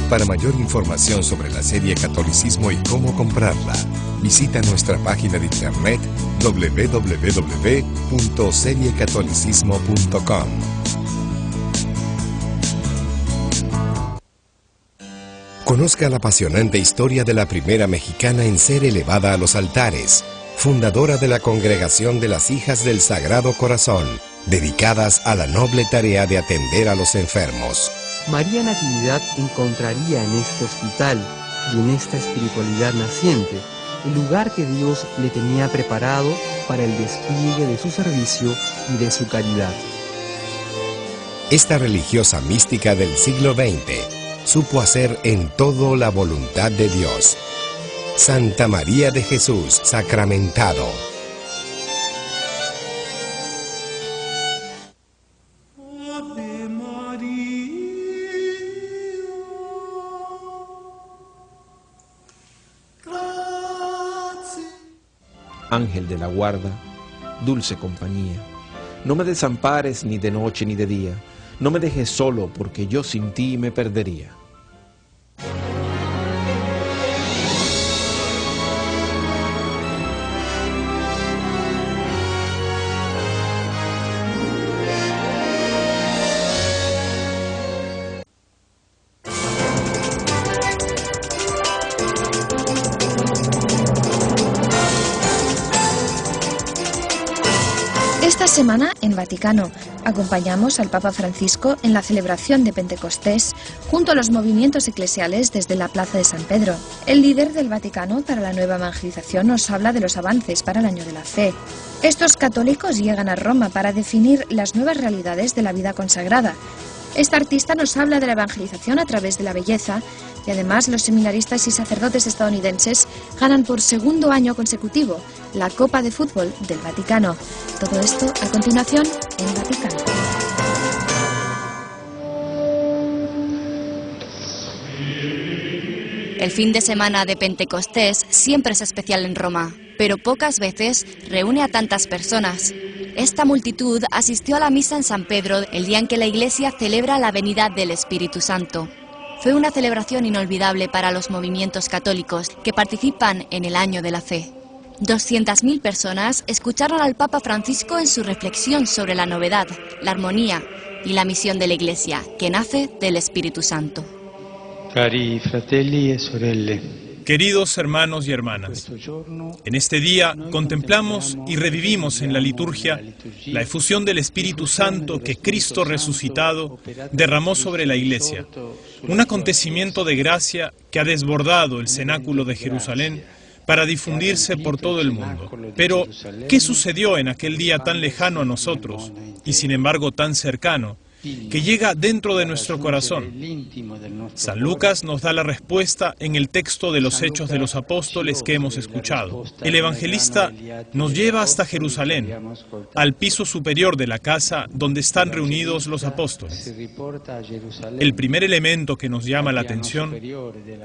Para mayor información sobre la serie Catolicismo y cómo comprarla, visita nuestra página de internet www.seriecatolicismo.com. Conozca la apasionante historia de la primera mexicana en ser elevada a los altares, fundadora de la Congregación de las Hijas del Sagrado Corazón, dedicadas a la noble tarea de atender a los enfermos. María Natividad encontraría en este hospital y en esta espiritualidad naciente el lugar que Dios le tenía preparado para el despliegue de su servicio y de su caridad. Esta religiosa mística del siglo XX supo hacer en todo la voluntad de Dios. Santa María de Jesús, sacramentado. Ángel de la guarda, dulce compañía, no me desampares ni de noche ni de día, no me dejes solo porque yo sin ti me perdería. Esta semana, en Vaticano, acompañamos al Papa Francisco en la celebración de Pentecostés junto a los movimientos eclesiales desde la Plaza de San Pedro. El líder del Vaticano para la nueva evangelización nos habla de los avances para el año de la fe. Estos católicos llegan a Roma para definir las nuevas realidades de la vida consagrada. Esta artista nos habla de la evangelización a través de la belleza y además los seminaristas y sacerdotes estadounidenses ganan por segundo año consecutivo la Copa de Fútbol del Vaticano. Todo esto a continuación en Vaticano. El fin de semana de Pentecostés siempre es especial en Roma, pero pocas veces reúne a tantas personas. Esta multitud asistió a la misa en San Pedro el día en que la Iglesia celebra la venida del Espíritu Santo. Fue una celebración inolvidable para los movimientos católicos que participan en el Año de la Fe. 200.000 personas escucharon al Papa Francisco en su reflexión sobre la novedad, la armonía y la misión de la Iglesia, que nace del Espíritu Santo. Cari fratelli e sorelle. Queridos hermanos y hermanas, en este día contemplamos y revivimos en la liturgia la efusión del Espíritu Santo que Cristo resucitado derramó sobre la Iglesia, un acontecimiento de gracia que ha desbordado el cenáculo de Jerusalén para difundirse por todo el mundo. Pero, ¿qué sucedió en aquel día tan lejano a nosotros y sin embargo tan cercano, que llega dentro de nuestro corazón? San Lucas nos da la respuesta en el texto de los Hechos de los Apóstoles que hemos escuchado. El evangelista nos lleva hasta Jerusalén, al piso superior de la casa donde están reunidos los apóstoles. El primer elemento que nos llama la atención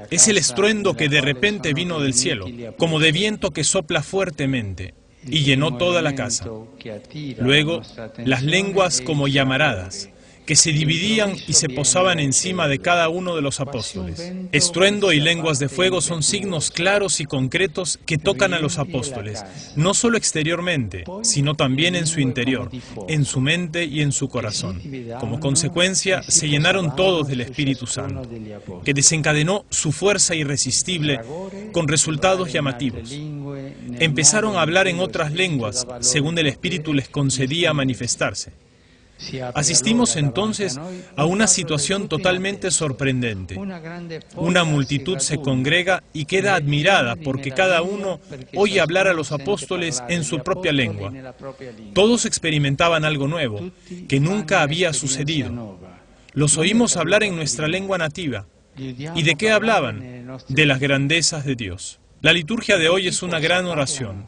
es el estruendo que de repente vino del cielo, como de viento que sopla fuertemente, y llenó toda la casa. Luego, las lenguas como llamaradas, que se dividían y se posaban encima de cada uno de los apóstoles. Estruendo y lenguas de fuego son signos claros y concretos que tocan a los apóstoles, no solo exteriormente, sino también en su interior, en su mente y en su corazón. Como consecuencia, se llenaron todos del Espíritu Santo, que desencadenó su fuerza irresistible con resultados llamativos. Empezaron a hablar en otras lenguas, según el Espíritu les concedía manifestarse. Asistimos entonces a una situación totalmente sorprendente. Una multitud se congrega y queda admirada porque cada uno oye hablar a los apóstoles en su propia lengua. Todos experimentaban algo nuevo, que nunca había sucedido. Los oímos hablar en nuestra lengua nativa. ¿Y de qué hablaban? De las grandezas de Dios. La liturgia de hoy es una gran oración,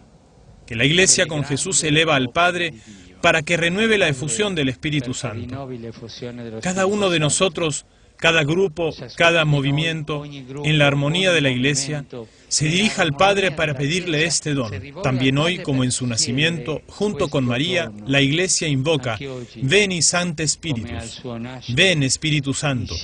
que la Iglesia con Jesús eleva al Padre para que renueve la efusión del Espíritu Santo. Cada uno de nosotros cada grupo, cada movimiento, en la armonía de la Iglesia, se dirija al Padre para pedirle este don. También hoy, como en su nacimiento, junto con María, la Iglesia invoca: Veni Sancte Spiritus. Ven, Espíritu Santo,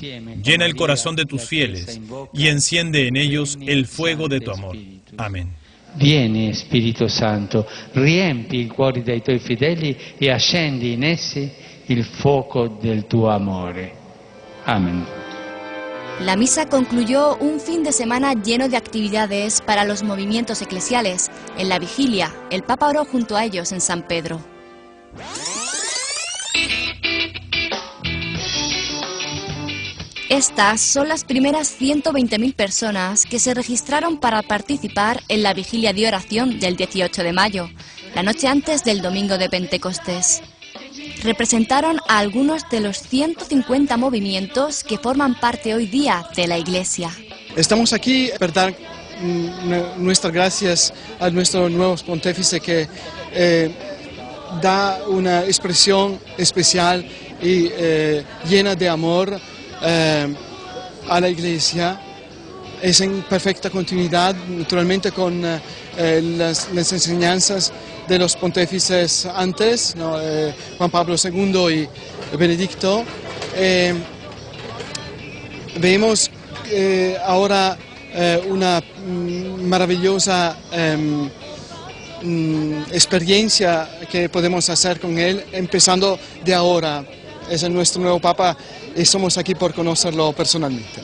llena el corazón de tus fieles y enciende en ellos el fuego de tu amor. Amén. Vieni Spirito Santo, riempi i cuori dei tuoi fedeli e accendi in essi il fuoco del tuo amore. Amén. La misa concluyó un fin de semana lleno de actividades para los movimientos eclesiales. En la vigilia, el Papa oró junto a ellos en San Pedro. Estas son las primeras 120.000 personas que se registraron para participar en la vigilia de oración del 18 de mayo, la noche antes del domingo de Pentecostés. Representaron a algunos de los 150 movimientos que forman parte hoy día de la Iglesia. Estamos aquí para dar nuestras gracias a nuestro nuevo pontífice que da una expresión especial y llena de amor a la Iglesia. Es en perfecta continuidad, naturalmente, con las enseñanzas de los pontífices antes, ¿no? Juan Pablo II y Benedicto. Vemos ahora una maravillosa experiencia que podemos hacer con él, empezando de ahora. Es nuestro nuevo Papa y somos aquí por conocerlo personalmente.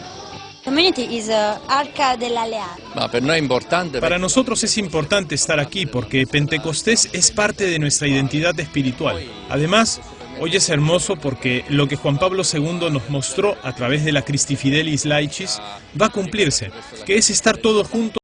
Para nosotros es importante estar aquí porque Pentecostés es parte de nuestra identidad espiritual. Además, hoy es hermoso porque lo que Juan Pablo II nos mostró a través de la Christi Fidelis Laicis va a cumplirse, que es estar todos juntos